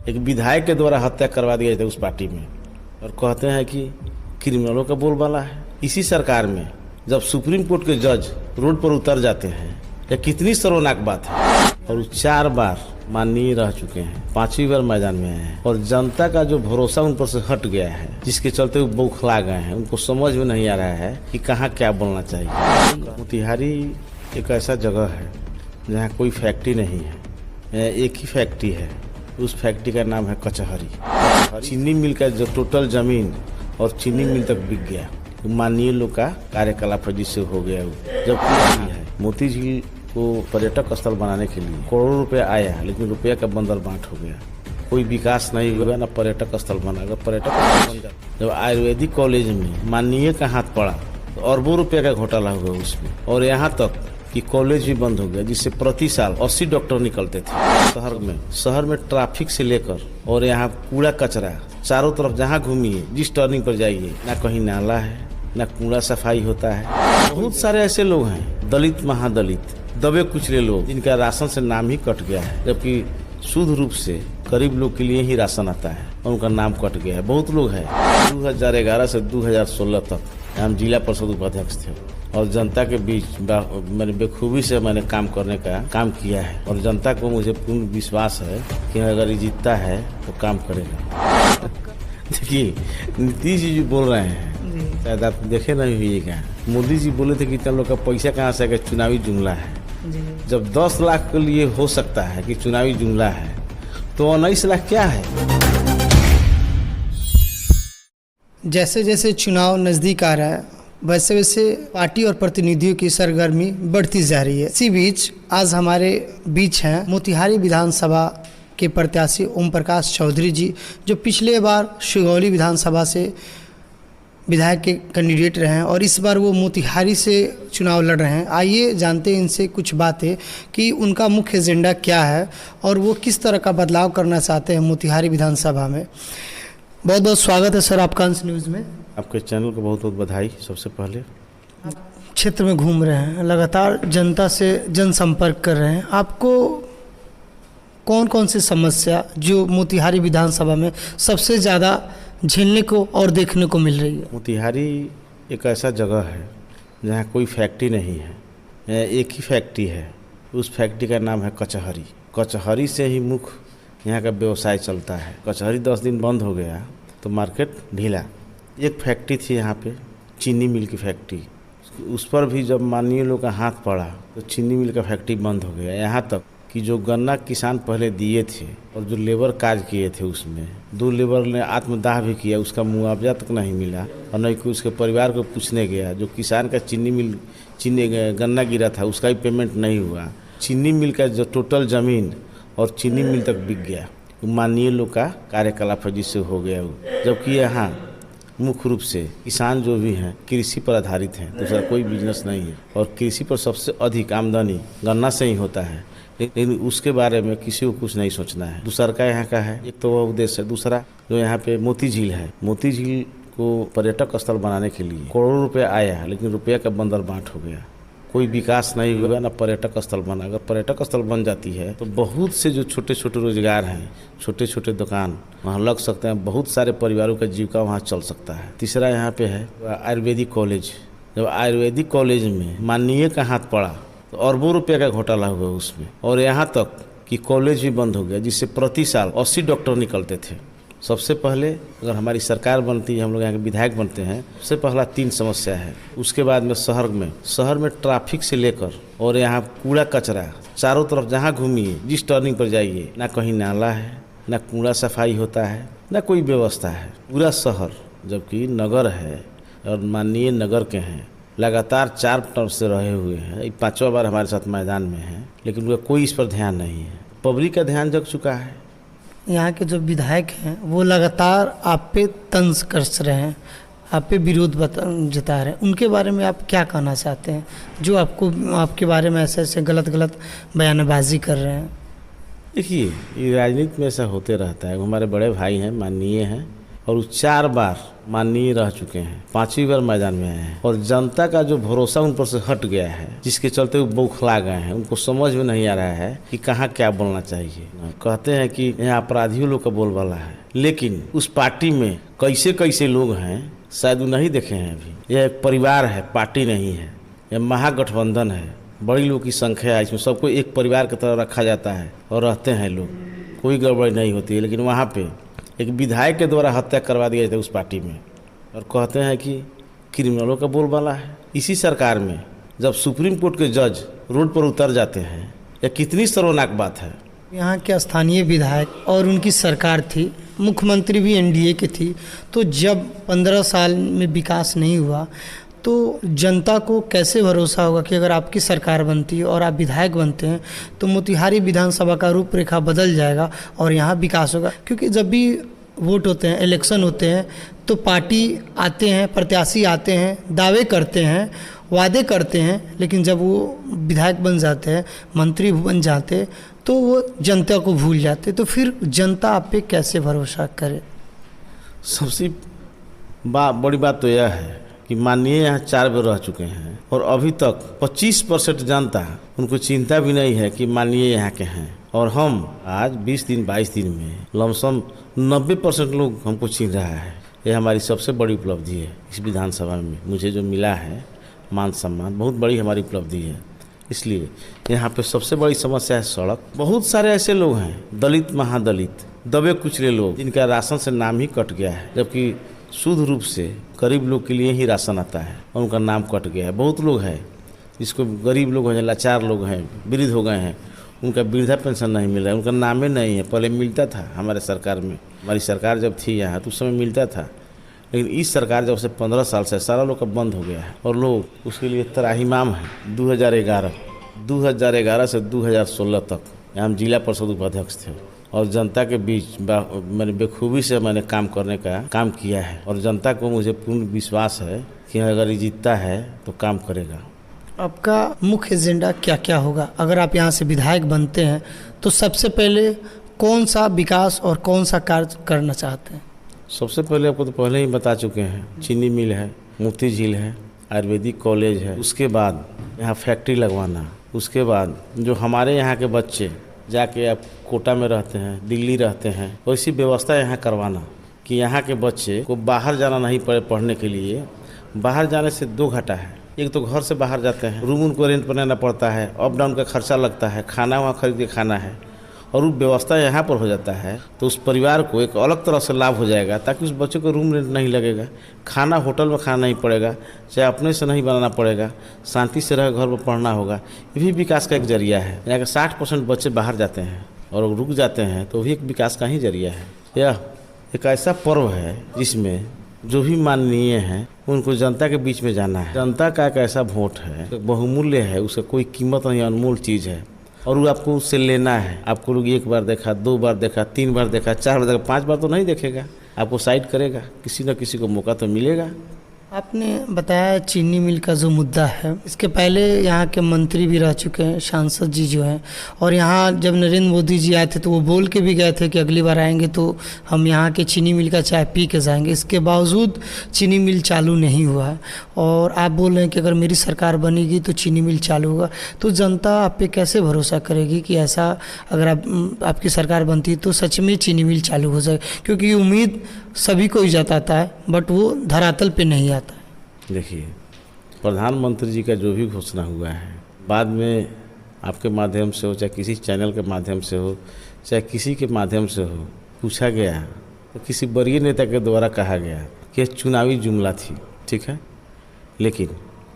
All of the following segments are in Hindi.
एक विधायक के द्वारा हत्या करवा दिया था उस पार्टी में, और कहते हैं कि क्रिमिनलों का बोलबाला है। इसी सरकार में जब सुप्रीम कोर्ट के जज रोड पर उतर जाते हैं, यह कितनी शर्मनाक बात है। और वो 4 बार माननीय रह चुके हैं, 5वीं बार मैदान में आए हैं, और जनता का जो भरोसा उन पर से हट गया है, जिसके चलते वो बौखला गए हैं। उनको समझ में नहीं आ रहा है कि कहाँ क्या बोलना चाहिए। मोतिहारी एक ऐसा जगह है जहाँ कोई फैक्ट्री नहीं है, एक ही फैक्ट्री है। उस फैक्ट्री का नाम है कचहरी। चीनी मिल का जो टोटल जमीन और चीनी मिल तक बिक गया। माननीय लोग का कार्यकलाप जिससे हो गया वो। जबकि है मोती झील को पर्यटक स्थल बनाने के लिए करोड़ों रुपया आया, लेकिन रुपया का बंदर बांट हो गया। कोई विकास नहीं हुआ, ना पर्यटक स्थल बना। अगर पर्यटक स्थल बन जाता, जब आयुर्वेदिक कॉलेज में माननीय का हाथ पड़ा तो अरबों रुपया का घोटाला हुआ उसमें, और यहाँ तक कि कॉलेज भी बंद हो गया, जिससे प्रति साल 80 डॉक्टर निकलते थे। शहर में ट्रैफिक से लेकर और यहाँ कूड़ा कचरा चारों तरफ, जहाँ घूमिए, जिस टर्निंग पर जाइए, ना कहीं नाला है, ना कूड़ा सफाई होता है। बहुत सारे ऐसे लोग हैं, दलित महादलित दबे कुचले लोग, जिनका राशन से नाम ही कट गया है, जबकि शुद्ध रूप से गरीब लोग के लिए ही राशन आता है और उनका नाम कट गया है। बहुत लोग हैं। 2011 से 2016 तक हम जिला परिषद उपाध्यक्ष थे, और जनता के बीच मैंने बेखूबी से मैंने काम करने का काम किया है, और जनता को मुझे पूर्ण विश्वास है कि अगर ये जीतता है तो काम करेगा। देखिए, नीतीश जी जो बोल रहे हैं, शायद आप देखे नहीं हुईगा, मोदी जी बोले थे कि तुम लोग का पैसा कहाँ से आएगा, चुनावी जुमला है। जब 10 लाख के लिए हो सकता है कि चुनावी जुमला है, तो 19 लाख क्या है। जैसे जैसे चुनाव नज़दीक आ रहा है, वैसे वैसे पार्टी और प्रतिनिधियों की सरगर्मी बढ़ती जा रही है। इसी बीच आज हमारे बीच हैं मोतिहारी विधानसभा के प्रत्याशी ओम प्रकाश चौधरी जी, जो पिछले बार सुगौली विधानसभा से विधायक के कैंडिडेट रहे हैं, और इस बार वो मोतिहारी से चुनाव लड़ रहे हैं। आइए जानते हैं इनसे कुछ बातें कि उनका मुख्य एजेंडा क्या है और वो किस तरह का बदलाव करना चाहते हैं मोतिहारी विधानसभा में। बहुत बहुत स्वागत है सर आपका अंश न्यूज़ में। आपके चैनल को बहुत बहुत बधाई। सबसे पहले क्षेत्र में घूम रहे हैं, लगातार जनता से जनसंपर्क कर रहे हैं, आपको कौन कौन सी समस्या जो मोतिहारी विधानसभा में सबसे ज़्यादा झेलने को और देखने को मिल रही है? मोतिहारी एक ऐसा जगह है जहाँ कोई फैक्ट्री नहीं है, एक ही फैक्ट्री है। उस फैक्ट्री का नाम है कचहरी। कचहरी से ही मुख्य यहाँ का व्यवसाय चलता है। कचहरी 10 दिन बंद हो गया तो मार्केट ढीला। एक फैक्ट्री थी यहाँ पे, चीनी मिल की फैक्ट्री, उस पर भी जब माननीय लोग का हाथ पड़ा तो चीनी मिल का फैक्ट्री बंद हो गया। यहाँ तक कि जो गन्ना किसान पहले दिए थे और जो लेबर काज किए थे, उसमें 2 लेबर ने आत्मदाह भी किया, उसका मुआवजा तक नहीं मिला, और नहीं कि उसके परिवार को पूछने गया। जो किसान का चीनी गन्ना गिरा था, उसका भी पेमेंट नहीं हुआ। चीनी मिल का जो टोटल ज़मीन और चीनी मिल तक बिक गया। माननीय लोग का कार्यकलाप जिससे हो गया वो। जबकि यहाँ मुख्य रूप से किसान जो भी हैं कृषि पर आधारित हैं, दूसरा कोई बिजनेस नहीं है, और कृषि पर सबसे अधिक आमदनी गन्ना से ही होता है। लेकिन उसके बारे में किसी को कुछ नहीं सोचना है। दूसरा का यहाँ का है, एक तो वह उद्देश्य है। दूसरा जो यहाँ पे मोती झील है, मोती झील को पर्यटक स्थल बनाने के लिए करोड़ों रुपया आया, लेकिन रुपया का बंदर बांट हो गया। कोई विकास नहीं हुआ, ना पर्यटक स्थल बना। अगर पर्यटक स्थल बन जाती है तो बहुत से जो छोटे छोटे रोजगार हैं, छोटे छोटे दुकान वहाँ लग सकते हैं, बहुत सारे परिवारों का जीविका वहाँ चल सकता है। तीसरा यहाँ पे है आयुर्वेदिक कॉलेज। जब आयुर्वेदिक कॉलेज में माननीय का हाथ पड़ा तो अरबों रुपया का घोटाला हुआ उसमें, और यहाँ तक कि कॉलेज भी बंद हो गया, जिससे प्रति साल 80 डॉक्टर निकलते थे। सबसे पहले अगर हमारी सरकार बनती है, हम लोग यहाँ के विधायक बनते हैं, सबसे पहला 3 समस्या है। उसके बाद में शहर में ट्रैफिक से लेकर और यहाँ कूड़ा कचरा चारों तरफ, जहाँ घूमिए, जिस टर्निंग पर जाइए, ना कहीं नाला है, ना कूड़ा सफाई होता है, ना कोई व्यवस्था है। पूरा शहर, जबकि नगर है और माननीय नगर के हैं, लगातार 4 टर्म से रहे हुए हैं। 5वां बार हमारे साथ मैदान में है, लेकिन उनका कोई इस पर ध्यान नहीं है। पब्लिक का ध्यान जग चुका है। यहाँ के जो विधायक हैं वो लगातार आप पे तंज कस रहे हैं, आप पे विरोध जता रहे हैं। उनके बारे में आप क्या कहना चाहते हैं, जो आपके बारे में ऐसे ऐसे गलत बयानबाजी कर रहे हैं? देखिए, ये राजनीति में ऐसा होते रहता है। हमारे बड़े भाई हैं, माननीय हैं, और वो 4 बार माननीय रह चुके हैं, 5वीं बार मैदान में आए हैं और जनता का जो भरोसा उन पर से हट गया है, जिसके चलते वो बौखला गए हैं। उनको समझ में नहीं आ रहा है कि कहाँ क्या बोलना चाहिए। कहते हैं कि यहाँ अपराधियों लोग का बोलबाला है, लेकिन उस पार्टी में कैसे कैसे लोग हैं शायद वो नहीं देखे हैं अभी। यह एक परिवार है, पार्टी नहीं है। यह महागठबंधन है, बड़ी लोग की संख्या है, इसमें सबको एक परिवार की तरह रखा जाता है और रहते हैं लोग, कोई गड़बड़ी नहीं होती है। लेकिन वहाँ पे एक विधायक के द्वारा हत्या करवा दिया जाता है उस पार्टी में, और कहते हैं कि क्रिमिनलों का बोलबाला है। इसी सरकार में जब सुप्रीम कोर्ट के जज रोड पर उतर जाते हैं, यह कितनी शर्मनाक बात है। यहाँ के स्थानीय विधायक और उनकी सरकार थी, मुख्यमंत्री भी एनडीए की थी, तो जब 15 साल में विकास नहीं हुआ तो जनता को कैसे भरोसा होगा कि अगर आपकी सरकार बनती है और आप विधायक बनते हैं तो मोतिहारी विधानसभा का रूपरेखा बदल जाएगा और यहाँ विकास होगा। क्योंकि जब भी वोट होते हैं, इलेक्शन होते हैं, तो पार्टी आते हैं, प्रत्याशी आते हैं, दावे करते हैं, वादे करते हैं, लेकिन जब वो विधायक बन जाते हैं, मंत्री बन जाते हैं, तो वो जनता को भूल जाते। तो फिर जनता आप पे कैसे भरोसा करे? सबसे बड़ी बात तो यह है कि माननीय यहाँ 4 बार रह चुके हैं और अभी तक 25% जनता उनको चिंता भी नहीं है कि माननीय यहाँ के हैं। और हम आज 20 दिन 22 दिन में लमसम 90% लोग हमको चिन्ह रहा है। यह हमारी सबसे बड़ी उपलब्धि है। इस विधानसभा में मुझे जो मिला है मान सम्मान, बहुत बड़ी हमारी उपलब्धि है। इसलिए यहाँ पे सबसे बड़ी समस्या है सड़क। बहुत सारे ऐसे लोग हैं, दलित महादलित, दबे कुचले लोग, जिनका राशन से नाम ही कट गया है, जबकि शुद्ध रूप से गरीब लोग के लिए ही राशन आता है और उनका नाम कट गया है। बहुत लोग हैं जिसको गरीब लोग हैं, लाचार लोग हैं, वृद्ध हो गए हैं, उनका वृद्धा पेंशन नहीं मिल रहा है, उनका नाम ही नहीं है। पहले मिलता था हमारे सरकार में, हमारी सरकार जब थी यहाँ तो उस समय मिलता था, लेकिन इस सरकार जब से 15 साल से सारा लोग का बंद हो गया है और लोग उसके लिए त्राहिमाम है। 2011 से 2016 तक हम जिला परिषद उपाध्यक्ष थे और जनता के बीच मैंने बेखूबी से मैंने काम करने का काम किया है और जनता को मुझे पूर्ण विश्वास है कि अगर ये जीतता है तो काम करेगा। आपका मुख्य एजेंडा क्या क्या होगा? अगर आप यहाँ से विधायक बनते हैं तो सबसे पहले कौन सा विकास और कौन सा कार्य करना चाहते हैं? सबसे पहले आपको तो पहले ही बता चुके हैं, चीनी मिल है, मोती झील है, आयुर्वेदिक कॉलेज है, उसके बाद यहाँ फैक्ट्री लगवाना, उसके बाद जो हमारे यहाँ के बच्चे जाके आप कोटा में रहते हैं, दिल्ली रहते हैं, वैसी व्यवस्था यहाँ करवाना कि यहाँ के बच्चे को बाहर जाना नहीं पड़े पढ़ने के लिए। बाहर जाने से 2 घाटा है, एक तो घर से बाहर जाते हैं, रूम उनको रेंट पर लेना पड़ता है, अप डाउन का खर्चा लगता है, खाना वहाँ खरीद के खाना है, और वो व्यवस्था यहाँ पर हो जाता है तो उस परिवार को एक अलग तरह से लाभ हो जाएगा, ताकि उस बच्चे को रूम रेंट नहीं लगेगा, खाना होटल में खाना नहीं पड़ेगा, चाहे अपने से नहीं बनाना पड़ेगा, शांति से रह घर पर पढ़ना होगा। ये भी विकास का एक जरिया है। यहाँ के 60% बच्चे बाहर जाते हैं और रुक जाते हैं तो भी एक विकास का ही जरिया है। यह एक ऐसा पर्व है जिसमें जो भी माननीय हैं उनको जनता के बीच में जाना है। जनता का एक ऐसा वोट है, बहुमूल्य है, उसका कोई कीमत नहीं, अनमोल चीज़ है और वो आपको उससे लेना है। आपको लोग 1 बार देखा, 2 बार देखा, 3 बार देखा, 4 बार देखा, 5 बार तो नहीं देखेगा, आपको साइड करेगा, किसी न किसी को मौका तो मिलेगा। आपने बताया चीनी मिल का जो मुद्दा है, इसके पहले यहाँ के मंत्री भी रह चुके हैं, सांसद जी जो हैं, और यहाँ जब नरेंद्र मोदी जी आए थे तो वो बोल के भी गए थे कि अगली बार आएंगे तो हम यहाँ के चीनी मिल का चाय पी के जाएंगे। इसके बावजूद चीनी मिल चालू नहीं हुआ है और आप बोल रहे हैं कि अगर मेरी सरकार बनेगी तो चीनी मिल चालू होगा। तो जनता आप पे कैसे भरोसा करेगी कि ऐसा अगर आपकी सरकार बनती है तो सच में चीनी मिल चालू हो जाए? क्योंकि उम्मीद सभी को ही जताता है बट वो धरातल पे नहीं आता है। देखिए, प्रधानमंत्री जी का जो भी घोषणा हुआ है, बाद में आपके माध्यम से हो, चाहे किसी चैनल के माध्यम से हो, चाहे किसी के माध्यम से हो, पूछा गया तो किसी वरीय नेता के द्वारा कहा गया कि यह चुनावी जुमला थी, ठीक है। लेकिन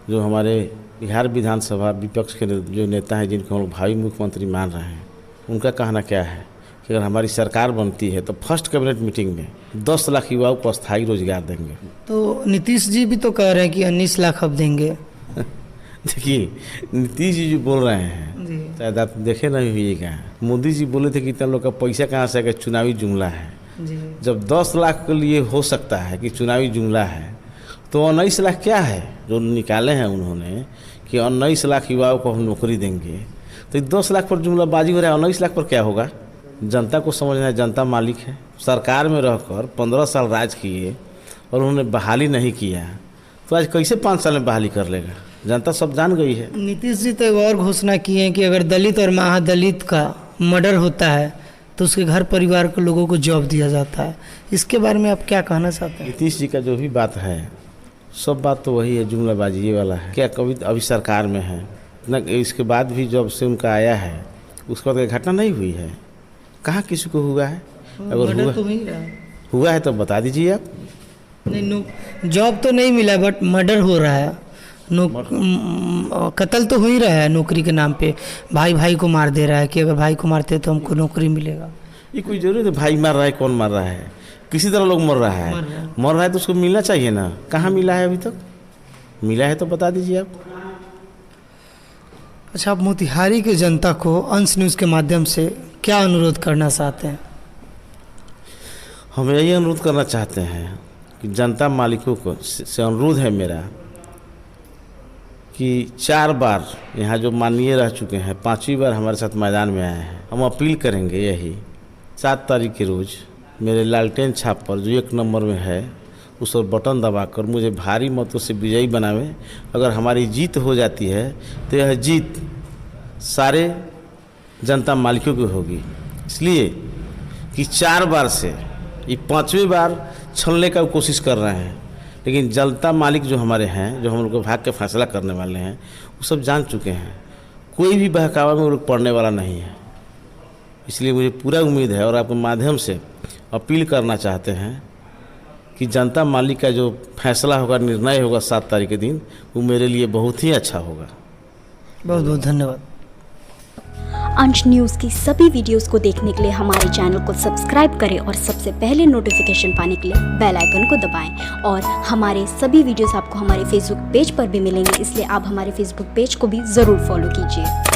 जो हमारे बिहार विधानसभा विपक्ष के जो नेता हैं, जिनको हम लोग भावी मुख्यमंत्री मान रहे हैं, उनका कहना क्या है कि अगर हमारी सरकार बनती है तो फर्स्ट कैबिनेट मीटिंग में 10 लाख युवाओं को अस्थायी रोजगार देंगे। तो नीतीश जी भी तो कह रहे हैं कि 19 लाख अब देंगे। देखिए, नीतीश जी जो बोल रहे हैं शायद आप देखे नहीं हुईगा, मोदी जी बोले थे कि इतना लोग का पैसा कहाँ से आएगा, चुनावी जुमला है जी। जब 10 लाख के लिए हो सकता है कि चुनावी जुमला है, तो 19 लाख क्या है जो निकाले हैं उन्होंने कि 19 लाख युवाओं को हम नौकरी देंगे, तो 10 लाख पर जुमलाबाजी हो रहा है, 19 लाख पर क्या होगा? जनता को समझना है, जनता मालिक है। सरकार में रहकर 15 साल राज किए और उन्होंने बहाली नहीं किया, तो आज कैसे 5 साल में बहाली कर लेगा? जनता सब जान गई है। नीतीश जी तो एक और घोषणा की है कि अगर दलित और महादलित का मर्डर होता है तो उसके घर परिवार के लोगों को जॉब दिया जाता है। इसके बारे में आप क्या कहना चाहते हैं? नीतीश जी का जो भी बात है, सब बात तो वही है, जुमलाबाजी ये वाला है। क्या कभी अभी सरकार में है न, इसके बाद भी जब से उनका आया है उसके बाद घटना नहीं हुई है? कहाँ किसी को हुआ है? अगर मर्डर तो नहीं रहा हुआ है तो बता दीजिए आप। नहीं, जॉब तो नहीं मिला बट मर्डर हो रहा है, कत्ल तो हो ही रहा है नौकरी के नाम पे। भाई भाई को मार दे रहा है कि अगर भाई को मारते तो हमको नौकरी मिलेगा। ये कोई जरूरी है भाई मार रहा है, कौन मार रहा है? किसी तरह लोग मर रहा है, मर रहा है तो उसको मिलना चाहिए ना। कहाँ मिला है? अभी तक मिला है तो बता दीजिए आप। अच्छा, आप मोतिहारी की जनता को अंश न्यूज़ के माध्यम से क्या अनुरोध करना चाहते हैं? हम यही अनुरोध करना चाहते हैं कि जनता मालिकों को से अनुरोध है मेरा कि 4 बार यहाँ जो माननीय रह चुके हैं, 5वीं बार हमारे साथ मैदान में आए हैं। हम अपील करेंगे यही 7 तारीख के रोज़ मेरे लालटेन छाप पर जो 1 नंबर में है उस पर बटन दबाकर मुझे भारी मतों से विजयी बनावे। अगर हमारी जीत हो जाती है तो यह जीत सारे जनता मालिकों की होगी, इसलिए कि 4 बार से ये 5वीं बार छलने का कोशिश कर रहे हैं। लेकिन जनता मालिक जो हमारे हैं, जो हम लोग को भाग के फैसला करने वाले हैं, वो सब जान चुके हैं। कोई भी बहकावा में वो लोग पड़ने वाला नहीं है। इसलिए मुझे पूरा उम्मीद है और आपके माध्यम से अपील करना चाहते हैं कि जनता मालिक का जो फैसला होगा, निर्णय होगा 7 तारीख के दिन, वो मेरे लिए बहुत ही अच्छा होगा। बहुत बहुत धन्यवाद। अंश न्यूज़ की सभी वीडियोस को देखने के लिए हमारे चैनल को सब्सक्राइब करें और सबसे पहले नोटिफिकेशन पाने के लिए बेल आइकन को दबाएं। और हमारे सभी वीडियोस आपको हमारे फेसबुक पेज पर भी मिलेंगे, इसलिए आप हमारे फेसबुक पेज को भी ज़रूर फॉलो कीजिए।